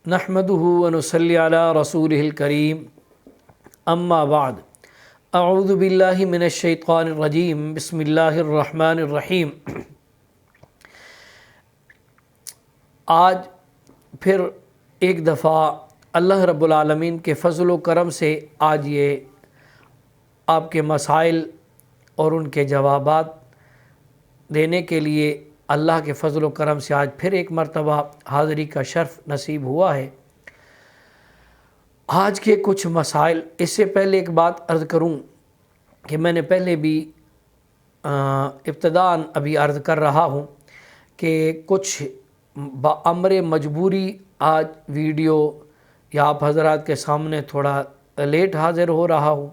नहमदुहु व नुसल्ली अला रसूलिहिल करीम अम्मा बाद अऊज़ु बिल्लाहि मिनश शैतानिर रजीम बिस्मिल्लाहिर रहमानिर रहीम। आज फिर एक दफ़ा अल्लाह रब्बुल आलमीन के फ़ज़ल व करम से आज ये आपके मसाइल और उनके जवाबात देने के लिए अल्लाह के फ़ज़ल व करम से आज फिर एक मरतबा हाज़री का शर्फ़ नसीब हुआ है। आज के कुछ मसाइल, इससे पहले एक बात अर्ज़ करूं कि मैंने पहले भी इब्तिदान अभी अर्ज़ कर रहा हूं कि कुछ बाअम्र मजबूरी आज वीडियो या आप हज़रात के सामने थोड़ा लेट हाज़िर हो रहा हूं।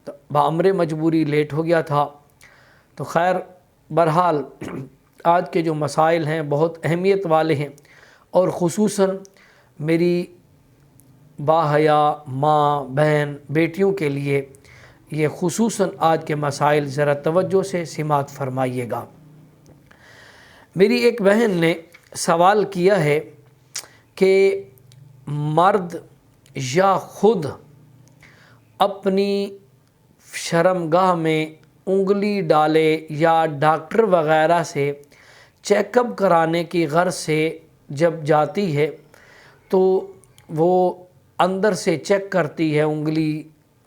तो बाअम्र मजबूरी लेट हो गया था। तो खैर बहरहाल आज के जो मसाइल हैं बहुत अहमियत वाले हैं और ख़ुसूसन मेरी बाहया माँ बहन बेटियों के लिए ये ख़ुसूसन आज के मसाइल ज़रा तवज्जो से सिमात फरमाइएगा। मेरी एक बहन ने सवाल किया है कि मर्द या ख़ुद अपनी शर्मगाह में उंगली डाले या डॉक्टर वग़ैरह से चेकअप कराने की गर्ज से जब जाती है तो वो अंदर से चेक करती है उंगली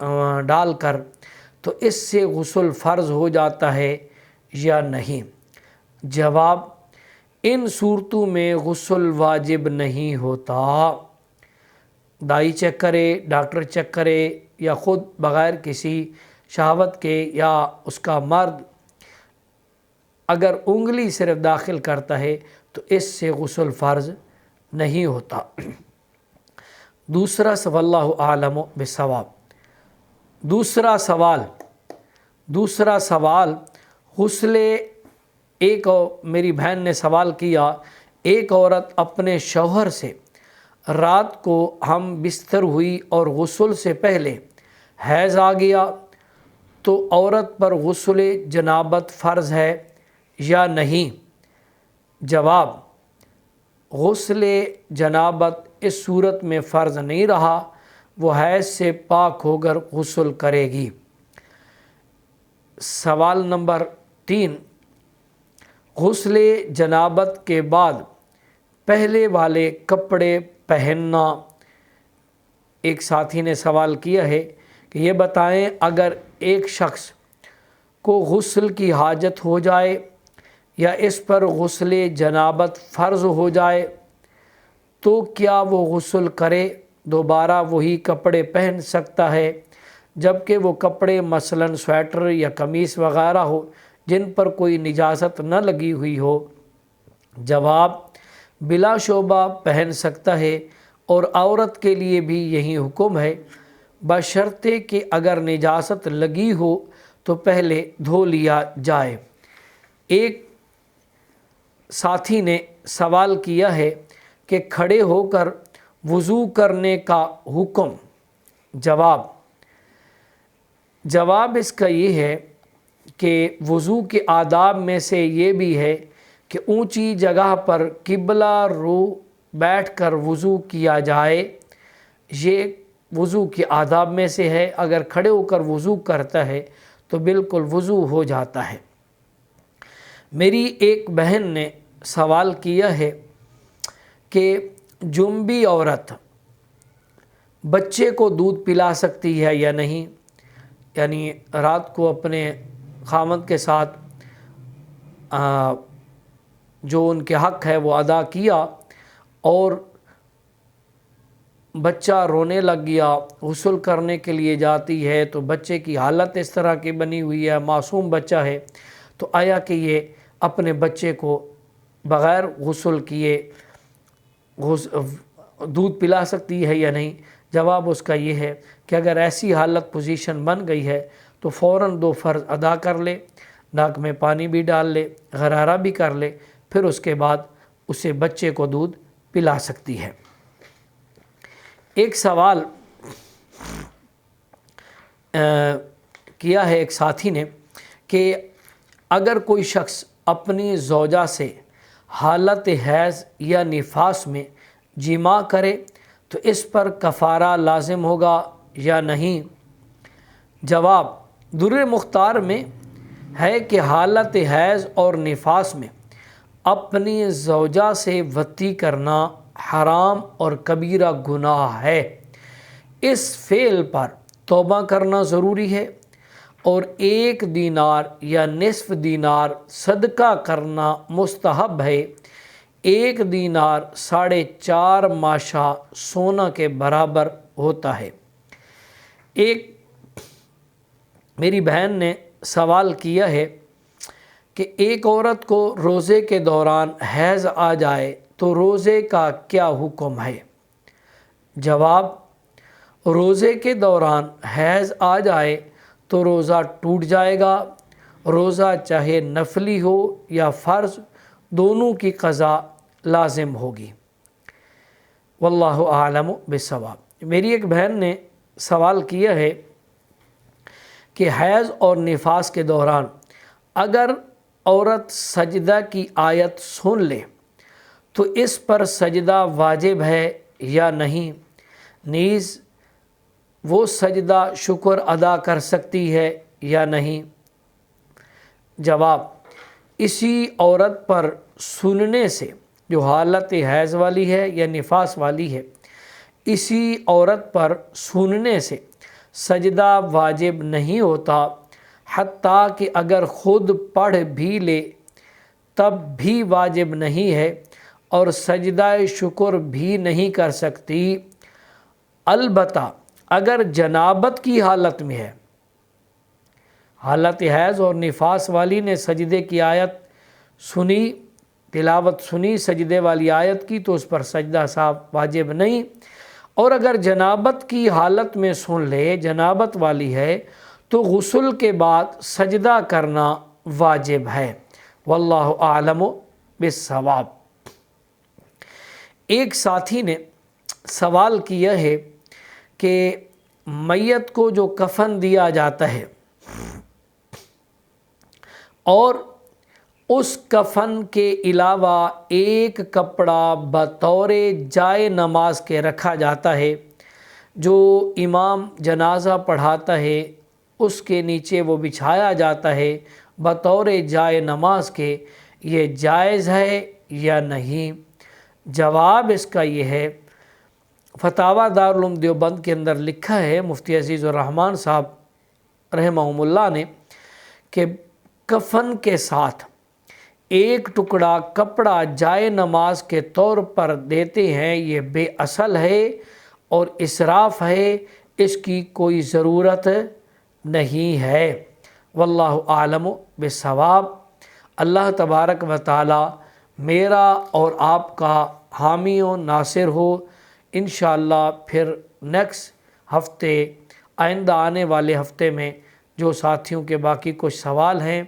डालकर, तो इससे गुस्ल फ़र्ज़ हो जाता है या नहीं? जवाब, इन सूरतों में गुस्ल वाजिब नहीं होता। दाई चेक करे, डॉक्टर चेक करे या ख़ुद बग़ैर किसी शहावत के या उसका मर्द अगर उंगली सिर्फ दाखिल करता है तो इससे गुस्ल फ़र्ज़ नहीं होता। दूसरा वल्लाहु आलम बिस्सवाब। दूसरा सवाल गुस्ले, एक मेरी बहन ने सवाल किया, एक औरत अपने शौहर से रात को हम बिस्तर हुई और गुस्ल से पहले हैज़ आ गया तो औरत पर गुस्ल जनाबत फ़र्ज़ है या नहीं? जवाब, गुस्ल जनाबत इस सूरत में फ़र्ज़ नहीं रहा, वो हैज़ से पाक होकर गुस्ल करेगी। सवाल नंबर 3, गुस्ल जनाबत के बाद पहले वाले कपड़े पहनना। एक साथी ने सवाल किया है कि ये बताएं, अगर एक शख्स को गुस्ल की हाजत हो जाए या इस पर गुस्ल जनाबत फ़र्ज़ हो जाए तो क्या वो गुस्ल करे दोबारा वही कपड़े पहन सकता है, जबकि वो कपड़े मसलन स्वेटर या कमीज़ वग़ैरह हो जिन पर कोई निजासत न लगी हुई हो? जवाब, बिला शोबा पहन सकता है और औरत के लिए भी यही हुक्म है, बशर्ते कि अगर निजासत लगी हो तो पहले धो लिया जाए। एक साथी ने सवाल किया है कि खड़े होकर वज़ू करने का हुक्म। जवाब इसका ये है कि वज़ू के आदाब में से ये भी है कि ऊंची जगह पर किबला रू बैठकर वज़ू किया जाए। ये वज़ू के आदाब में से है। अगर खड़े होकर वज़ू करता है तो बिल्कुल वज़ू हो जाता है। मेरी एक बहन ने सवाल किया है कि जुम्बी औरत बच्चे को दूध पिला सकती है या नहीं, यानी रात को अपने खामद के साथ जो उनके हक़ है वो अदा किया और बच्चा रोने लग गया, गुस्ल करने के लिए जाती है तो बच्चे की हालत इस तरह की बनी हुई है, मासूम बच्चा है, तो आया कि ये अपने बच्चे को बग़ैर गुस्ल किए दूध पिला सकती है या नहीं? जवाब उसका ये है कि अगर ऐसी हालत पोजीशन बन गई है तो फ़ौरन 2 फ़र्ज़ अदा कर ले, नाक में पानी भी डाल ले, गरारा भी कर ले, फिर उसके बाद उसे बच्चे को दूध पिला सकती है। एक सवाल किया है एक साथी ने कि अगर कोई शख्स अपनी ज़ौजा से हालत हैज़ या निफास में جماع کرے تو اس پر کفارہ لازم ہوگا یا نہیں؟ جواب، در مختار میں ہے کہ حالت حیض اور نفاس میں اپنی زوجہ سے وطی کرنا حرام اور کبیرہ گناہ ہے۔ اس فعل پر توبہ کرنا ضروری ہے اور 1 دینار یا نصف دینار صدقہ کرنا مستحب ہے۔ 1 دینار 4.5 ماشا سونا کے برابر ہوتا ہے۔ ایک میری بہن نے سوال کیا ہے کہ ایک عورت کو روزے کے دوران حیض آ جائے تو روزے کا کیا حکم ہے؟ جواب، روزے کے دوران حیض آ جائے تو روزہ ٹوٹ جائے گا۔ روزہ چاہے نفلی ہو یا فرض، دونوں کی قضا لازم ہوگی۔ واللہ اعلم بالصواب۔ میری ایک بہن نے سوال کیا ہے کہ حیض اور نفاس کے دوران اگر عورت سجدہ کی آیت سن لے تو اس پر سجدہ واجب ہے یا نہیں؟ نیز وہ سجدہ شکر ادا کر سکتی ہے یا نہیں؟ جواب، اسی عورت پر سننے سے جو حالت حیض والی ہے یا نفاس والی ہے، اسی عورت پر سننے سے سجدہ واجب نہیں ہوتا، حتیٰ کہ اگر خود پڑھ بھی لے تب بھی واجب نہیں ہے اور سجدہ شکر بھی نہیں کر سکتی۔ البتہ اگر جنابت کی حالت میں ہے، حالت حیض اور نفاس والی نے سجدے کی آیت سنی، تلاوت سنی سجدے والی آیت کی، تو اس پر سجدہ صاحب واجب نہیں۔ اور اگر جنابت کی حالت میں سن لے، جنابت والی ہے، تو غسل کے بعد سجدہ کرنا واجب ہے۔ واللہ اعلم بالصواب۔ ایک ساتھی نے سوال کیا ہے کہ میت کو جو کفن دیا جاتا ہے اور اس کفن کے علاوہ ایک کپڑا بطور جائے نماز کے رکھا جاتا ہے، جو امام جنازہ پڑھاتا ہے اس کے نیچے وہ بچھایا جاتا ہے بطور جائے نماز کے، یہ جائز ہے یا نہیں؟ جواب اس کا یہ ہے، فتاوی دارالعلوم دیوبند کے اندر لکھا ہے مفتی عزیز الرحمن صاحب رحمہم اللہ نے کہ کفن کے ساتھ ایک ٹکڑا کپڑا جائے نماز کے طور پر دیتے ہیں، یہ بے اصل ہے اور اسراف ہے، اس کی کوئی ضرورت نہیں ہے۔ واللہ اعلم بالصواب۔ اللہ تبارک و تعالی میرا اور آپ کا حامی و ناصر ہو۔ انشاءاللہ پھر نیکسٹ ہفتے، آئندہ آنے والے ہفتے میں جو ساتھیوں کے باقی کچھ سوال ہیں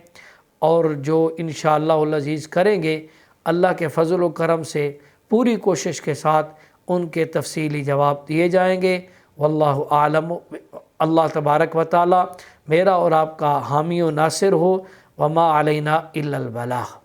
اور جو انشاءاللہ العزیز کریں گے، اللہ کے فضل و کرم سے پوری کوشش کے ساتھ ان کے تفصیلی جواب دیے جائیں گے۔ واللہ اعلم۔ اللہ تبارک و تعالی میرا اور آپ کا حامی و ناصر ہو۔ وما علینا الا البلاغ۔